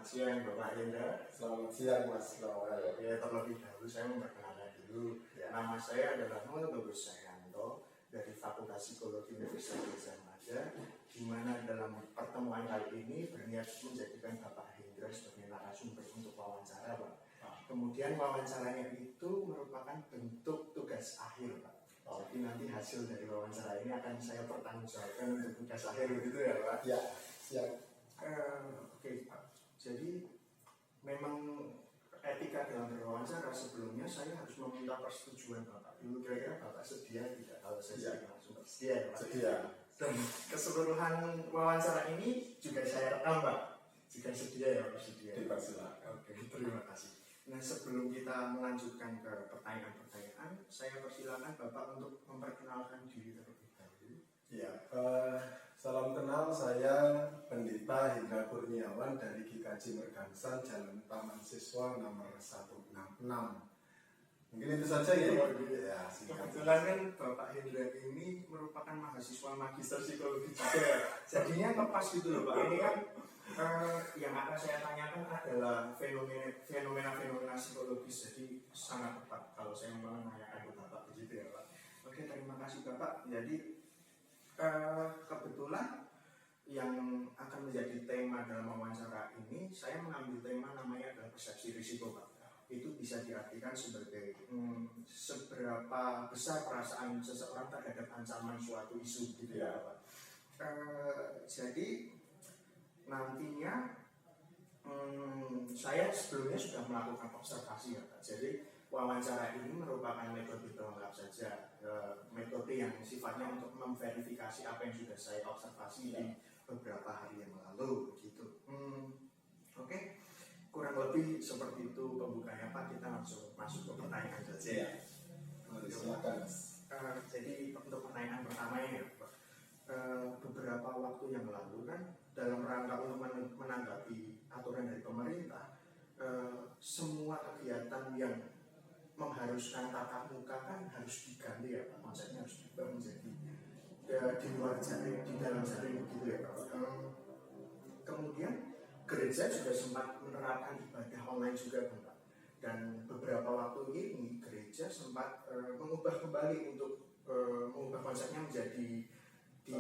siang Bapak Hendra. Selamat siang Mas Lawal. Ya, terlebih dahulu saya memperkenalkan dulu. Nama saya adalah Muhammad Bagus Sayanto dari Fakultas Psikologi Universitas Gadjah Mada, di mana dalam pertemuan kali ini berniat menjadikan Bapak Hendra sebagai narasumber untuk wawancara, Pak. Kemudian wawancaranya itu merupakan bentuk tugas akhir, Pak. Jadi nanti hasil dari wawancara ini akan saya pertanggungjawabkan untuk tugas akhir, begitu ya, Pak? Ya, siap. Oke, Pak. Jadi memang etika dalam berwawancara sebelumnya saya harus meminta persetujuan Bapak. Dulu kira-kira Bapak sedia tidak kalau saya langsung bersedia ya, Pak? Sedia. Dan keseluruhan wawancara ini juga saya rekam, Pak. Jika sedia ya, Pak, sedia. Dipersilakan. Oke, terima kasih. Nah, sebelum kita melanjutkan ke pertanyaan-pertanyaan, saya persilakan Bapak untuk memperkenalkan diri terlebih dahulu. Ya, salam kenal, saya Pendeta Hendra Kurniawan dari GKJ Mergangsan, Jalan Taman Siswa nomor 166. Mungkin itu saja ya. Ya, kebetulan kan Bapak Hendra ini merupakan mahasiswa magister psikologi juga. Jadinya lepas gitu loh, Pak. Ini kan yang akan saya tanyakan adalah fenomena psikologis. Jadi sangat tepat kalau saya menanyakan ke Bapak begitu ya, Pak. Oke, terima kasih Bapak. Jadi kebetulan yang akan menjadi tema dalam wawancara ini, saya mengambil tema namanya adalah persepsi risiko, Pak. Itu bisa diartikan sebagai seberapa besar perasaan seseorang terhadap ancaman suatu isu, gitu ya, Pak. Jadi nantinya saya sebelumnya sudah melakukan observasi ya, Pak. Jadi wawancara ini merupakan metode pelengkap saja, metode yang sifatnya untuk memverifikasi apa yang sudah saya observasi di beberapa hari yang lalu, begitu. Oke. Kurang lebih seperti itu pembukanya, Pak. Kita langsung masuk ke pertanyaan saja ya. Silakan. Jadi untuk pertanyaan pertamanya ya, Pak. Beberapa waktu yang lalu kan dalam rangka untuk menanggapi aturan dari pemerintah, semua kegiatan yang mengharuskan tatap muka kan harus diganti ya, Pak. Konsepnya harus diubah menjadi di luar jaring, di dalam jaring begitu ya, Pak. Kemudian gereja juga sempat menerapkan ibadah online juga, Pak. Dan beberapa waktu ini gereja sempat mengubah kembali untuk mengubah konsepnya menjadi di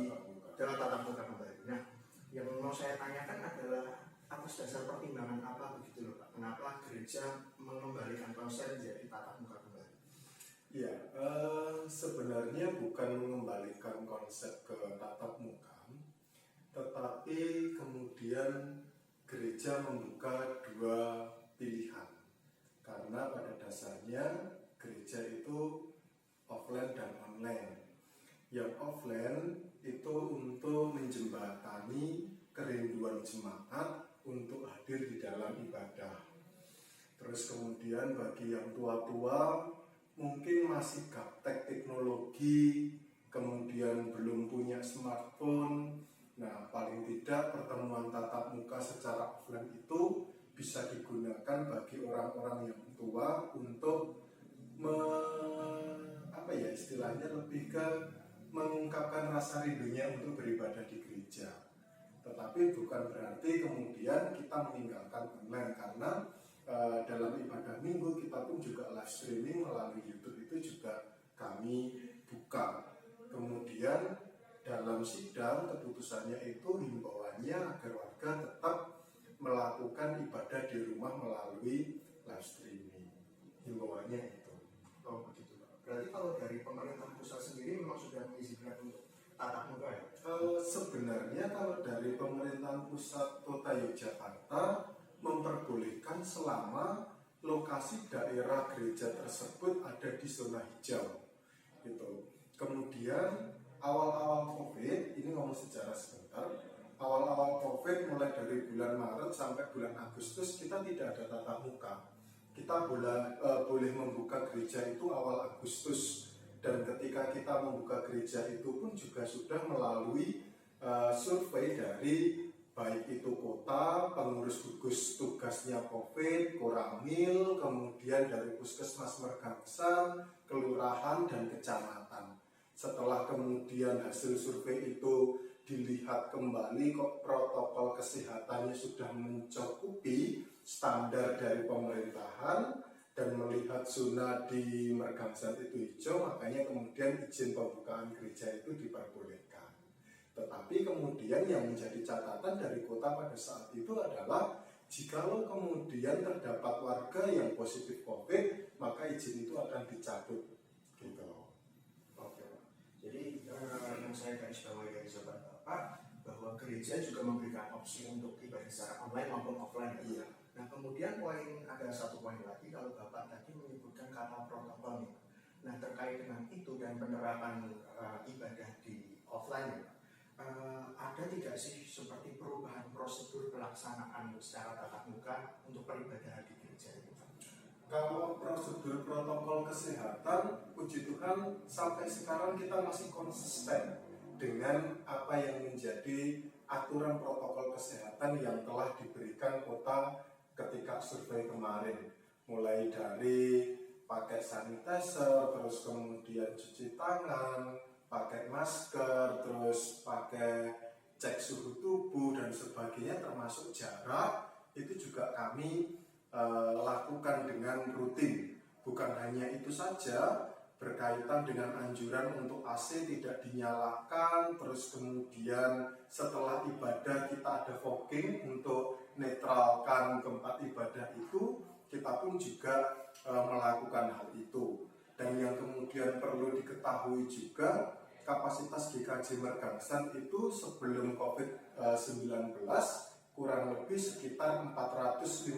dalam tatap muka kembali. Nah, yang mau saya tanyakan adalah atas dasar pertimbangan apa begitu loh, Pak? Kenapa gereja mengembalikan konsep menjadi tatap muka kembali? Ya, sebenarnya bukan mengembalikan konsep ke tatap muka, tetapi kemudian gereja membuka dua pilihan. Karena pada dasarnya gereja itu offline dan online. Yang offline itu untuk menjembatani kerinduan jemaat untuk hadir di dalam ibadah. Terus kemudian bagi yang tua-tua mungkin masih gaptek teknologi, kemudian belum punya smartphone. Nah, paling tidak pertemuan tatap muka secara offline itu bisa digunakan bagi orang-orang yang tua untuk istilahnya lebih ke mengungkapkan rasa rindunya untuk beribadah di gereja. Tetapi bukan berarti kemudian kita meninggalkan online, karena dalam ibadah minggu kita pun juga live streaming melalui YouTube itu juga kami buka. Kemudian dalam sidang keputusannya itu himbauannya agar warga tetap melakukan ibadah di rumah melalui live streaming. Himbauannya itu. Oh begitu, Pak. Berarti kalau dari pemerintah pusat sendiri memang sudah mengizinkan untuk tatap muka ya? Sebenarnya kalau dari pemerintahan pusat Kota Yogyakarta memperbolehkan selama lokasi daerah gereja tersebut ada di zona hijau, gitu. Kemudian awal-awal COVID, ini ngomong sejarah sebentar. Awal-awal COVID mulai dari bulan Maret sampai bulan Agustus kita tidak ada tatap muka. Kita boleh membuka gereja itu awal Agustus. Dan ketika kita membuka gereja itu pun juga sudah melalui survei dari baik itu kota, pengurus gugus tugasnya COVID, Koramil, kemudian dari Puskesmas Mergangsan, kelurahan dan kecamatan. Setelah kemudian hasil survei itu dilihat kembali kok protokol kesehatannya sudah mencukupi standar dari pemerintahan dan melihat zona di Mergangsat itu hijau, makanya kemudian izin pembukaan gereja itu diperbolehkan. Tetapi kemudian yang menjadi catatan dari kota pada saat itu adalah jikalau kemudian terdapat warga yang positif COVID, maka izin itu akan dicabut. Gitu. Oke, Pak. Jadi yang saya garis bawahi dari sobat Bapak bahwa gereja juga memberikan opsi untuk ibadah secara online maupun offline. Iya. Nah kemudian ada satu poin lagi kalau Bapak tadi menyebutkan kata protokol nih. Nah terkait dengan itu dan penerapan ibadah di offline, ada tidak sih seperti perubahan prosedur pelaksanaan secara tatap muka untuk peribadahan di gereja itu? Kalau prosedur protokol kesehatan, puji Tuhan sampai sekarang kita masih konsisten dengan apa yang menjadi aturan protokol kesehatan yang telah diberikan kota ketika survei kemarin. Mulai dari pakai sanitizer, terus kemudian cuci tangan, pakai masker, terus pakai cek suhu tubuh dan sebagainya, termasuk jarak, itu juga kami lakukan dengan rutin. Bukan hanya itu saja, berkaitan dengan anjuran untuk AC tidak dinyalakan, terus kemudian setelah ibadah kita ada fogging untuk netralkan tempat ibadah itu, kita pun juga melakukan hal itu. Dan yang kemudian perlu diketahui juga, kapasitas GKJ Mergangsat itu sebelum COVID-19 kurang lebih sekitar 450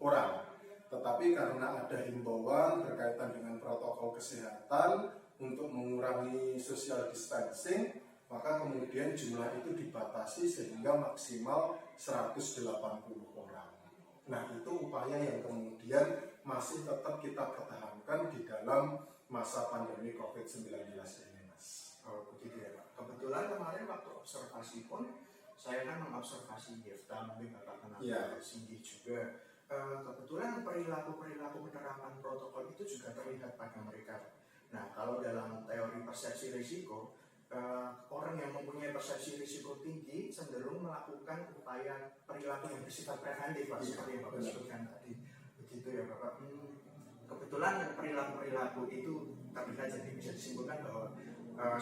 orang. Tetapi karena ada himbauan berkaitan dengan protokol kesehatan untuk mengurangi social distancing, maka kemudian jumlah itu dibatasi sehingga maksimal 180 orang. Nah, itu upaya yang kemudian masih tetap kita pertahankan di dalam masa pandemi COVID-19 ini, Mas. Oh, begitu ya, Pak. Kebetulan kemarin waktu observasi pun saya kan mengobservasi Yefta, mungkin Bapak kenal Cindy juga. Kebetulan perilaku penerapan protokol itu juga terlihat pada mereka. Nah, kalau dalam teori persepsi risiko, orang yang mempunyai persepsi risiko tinggi cenderung melakukan upaya perilaku yang bersifat preventif, Pak, seperti yang Bapak sebutkan tadi. Begitu ya, Bapak. Kebetulan perilaku itu terlihat, jadi bisa disimpulkan bahwa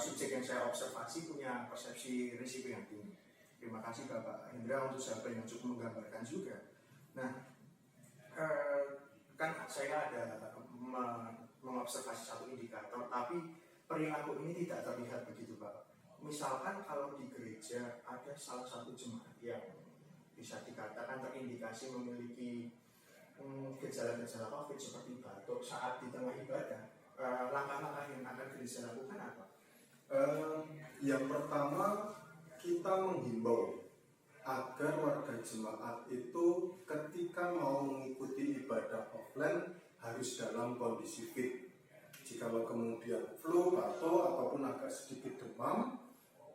subjek yang saya observasi punya persepsi risiko yang tinggi. Terima kasih Bapak Hendra untuk sahabat yang cukup menggambarkan juga. Nah, kan saya ada mengobservasi satu indikator, tapi perilaku ini tidak terlihat begitu, Pak. Misalkan kalau di gereja ada salah satu jemaat yang bisa dikatakan terindikasi memiliki gejala-gejala COVID seperti batuk saat di tengah ibadah, langkah-langkah yang akan gereja lakukan apa? Yang pertama, kita menghimbau agar warga jemaat itu ketika mau mengikuti ibadah offline harus dalam kondisi fit. Jikalau kemudian flu, batuk, ataupun agak sedikit demam,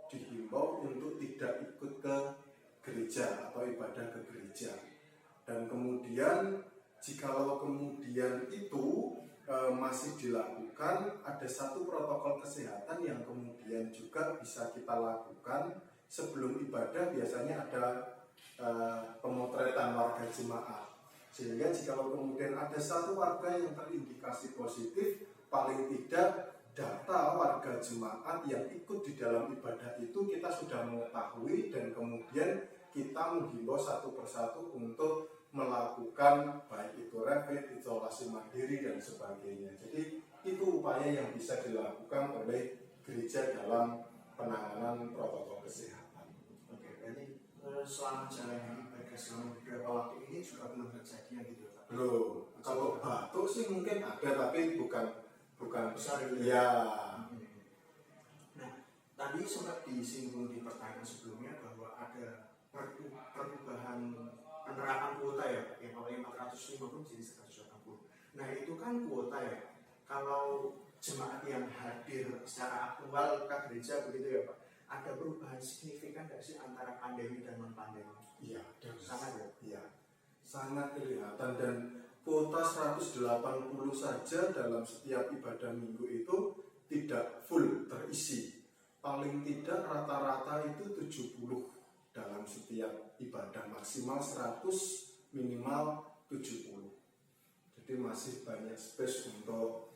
dihimbau untuk tidak ikut ke gereja atau ibadah ke gereja. Dan kemudian jikalau kemudian itu masih dilakukan, ada satu protokol kesehatan yang kemudian juga bisa kita lakukan. Sebelum ibadah biasanya ada pemotretan warga jemaat, sehingga jikalau kemudian ada satu warga yang terindikasi positif, paling tidak data warga jemaat yang ikut di dalam ibadah itu kita sudah mengetahui, dan kemudian kita menghimbau satu persatu untuk melakukan baik itu rapid, isolasi mandiri dan sebagainya. Jadi itu upaya yang bisa dilakukan oleh gereja dalam penanganan protokol kesehatan. Oke, berarti selama jalannya ibadah selama beberapa waktu ini juga belum terjadi gitu, Pak? Belum. Kalau batuk sih mungkin ada, tapi bukan besar ya. Nah, tadi sempat disinggung di pertanyaan sebelumnya bahwa ada perubahan penerapan kuota ya, yang awalnya 450 jadi 180. Nah, itu kan kuota ya. Kalau jemaat yang hadir secara aktual ke gereja begitu ya, Pak, ada perubahan signifikan nggak sih antara pandemi dan non pandemi? Iya, sangat ya. Iya, sangat kelihatan. Dan kuota 180 saja dalam setiap ibadah minggu itu tidak full terisi. paling tidak rata-rata itu 70 dalam setiap ibadah, maksimal 100, minimal 70. Jadi masih banyak space untuk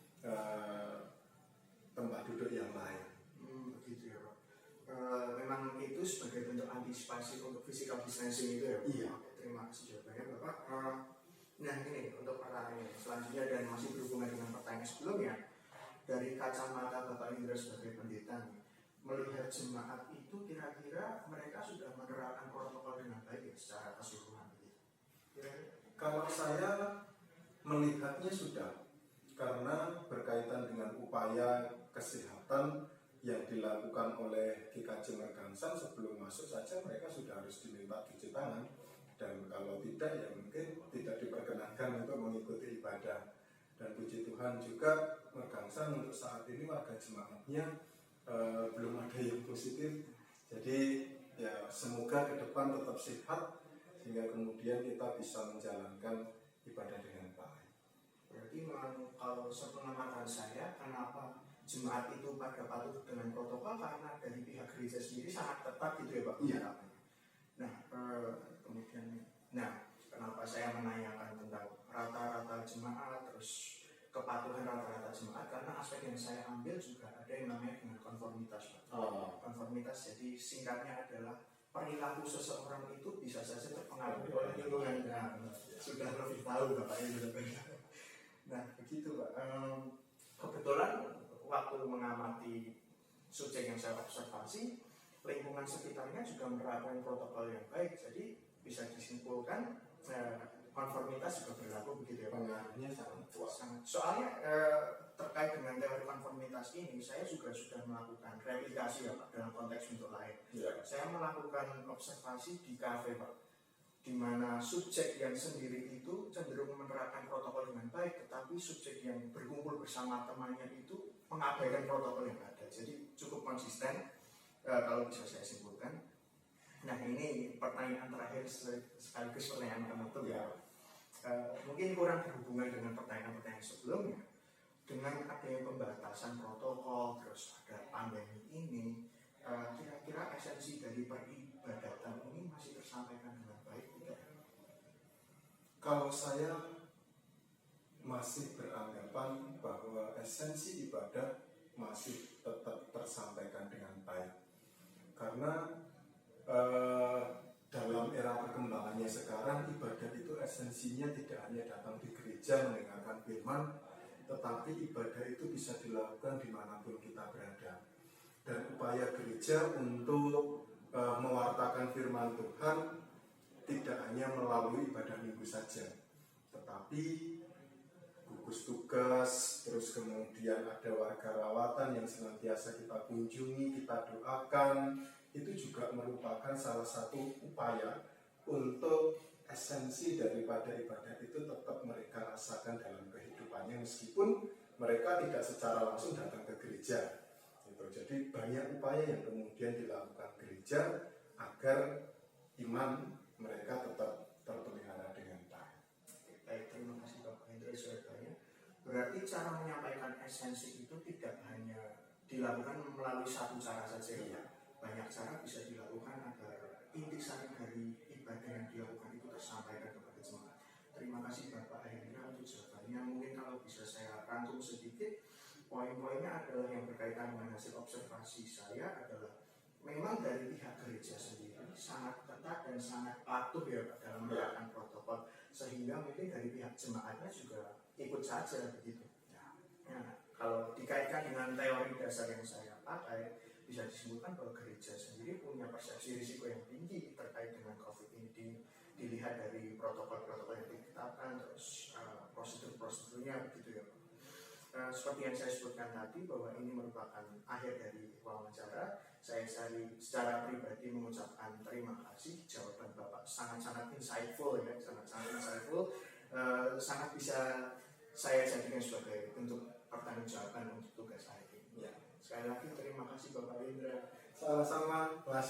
tempat duduk yang lain. Begitu ya Pak. Memang itu sebagai bentuk antisipasi untuk physical distancing itu ya Pak? Iya. Terima kasih jawabannya Bapak. Nah ini untuk pertanyaan selanjutnya dan masih berhubungan dengan pertanyaan sebelumnya. Dari kacamata Bapak Indra sebagai pendeta, melihat jemaat itu kira-kira mereka sudah menerapkan protokol dengan baik ya, secara keseluruhan begitu? Kalau saya melihatnya sudah, karena berkaitan dengan upaya kesehatan yang dilakukan oleh GKJ Mergangsan sebelum masuk saja mereka sudah harus diminta cuci tangan, dan kalau tidak ya mungkin tidak diperkenankan untuk mengikuti ibadah. Dan puji Tuhan juga Mergangsan untuk saat ini warga jemaatnya belum ada yang positif. Jadi ya semoga ke depan tetap sehat sehingga kemudian kita bisa menjalankan ibadah dengan baik. Berarti memang kalau sepengamanan saya, kenapa jemaat itu pada patuh dengan protokol karena dari pihak gereja sendiri sangat ketat gitu ya Pak? Iya. Nah kemudian, kenapa saya menanyakan tentang rata-rata jemaat terus kepatuhan rata-rata jemaat, karena aspek yang saya ambil juga ada yang namanya dengan konformitas Pak. Konformitas jadi singkatnya adalah perilaku seseorang itu bisa saja terpengaruh oleh lingkungan. Nah, sudah lebih tahu Bapak ini. Nah begitu Pak. Kebetulan waktu mengamati subjek yang saya observasi, lingkungan sekitarnya juga menerapkan protokol yang baik, jadi bisa disimpulkan konformitas juga berlaku begitu ya Pak. Pengaruhnya sangat kuat. Soalnya terkait dengan teori konformitas ini, saya juga sudah melakukan replikasi ya Pak dalam konteks bentuk lain. Ya. Saya melakukan observasi di kafe Pak, di mana subjek yang sendiri itu cenderung menerapkan protokol dengan baik, tetapi subjek yang berkumpul bersama temannya itu mengabaikan protokol yang ada. Jadi cukup konsisten kalau bisa saya simpulkan. Nah ini pertanyaan terakhir sekaligus pertanyaan penutup ya. Mungkin kurang berhubungan dengan pertanyaan-pertanyaan sebelumnya. Dengan adanya pembatasan protokol, terus ada pandemi ini, kira-kira esensi dari peribadatan ini masih tersampaikan dengan baik tidak? Kalau saya masih beranggapan bahwa esensi ibadah masih tetap tersampaikan dengan baik, karena dalam era perkembangannya sekarang ibadah itu esensinya tidak hanya datang di gereja mendengarkan firman, tetapi ibadah itu bisa dilakukan dimanapun kita berada. Dan upaya gereja untuk mewartakan firman Tuhan tidak hanya melalui ibadah minggu saja, tetapi gugus tugas, terus kemudian ada warga rawatan yang senantiasa kita kunjungi, kita doakan. Itu juga merupakan salah satu upaya untuk esensi daripada ibadah itu tetap mereka rasakan dalam kehidupannya meskipun mereka tidak secara langsung datang ke gereja. Jadi banyak upaya yang kemudian dilakukan gereja agar iman mereka tetap terpelihara dengan baik. Baik, terima kasih Bapak Hendra jawabannya. Berarti cara menyampaikan esensi itu tidak hanya dilakukan melalui satu cara saja ya. Banyak cara bisa dilakukan agar intisari dari ibadah yang dilakukan itu tersampaikan kepada jemaat. Terima kasih Bapak Hendra untuk jawabannya. Mungkin kalau bisa saya rangkum sedikit, poin-poinnya adalah yang berkaitan dengan hasil observasi saya adalah memang dari pihak gereja sendiri sangat ketat dan sangat patuh ya Pak dalam menerapkan protokol, sehingga mungkin dari pihak jemaatnya juga ikut saja begitu. Nah, kalau dikaitkan dengan teori dasar yang saya pakai, bisa disebutkan bahwa gereja sendiri punya persepsi risiko yang tinggi terkait dengan COVID ini, dilihat dari protokol-protokol yang ditetapkan, terus prosedur-prosedurnya begitu ya Pak. Seperti yang saya sebutkan tadi bahwa ini merupakan akhir dari wawancara. Saya secara pribadi mengucapkan terima kasih, jawaban Bapak sangat-sangat insightful ya, sangat-sangat insightful, sangat bisa saya jadikan sebagai bentuk pertanggungjawaban untuk tugas hari ini. Ya. Sekali lagi terima kasih Bapak Indra. Sama-sama, Mas.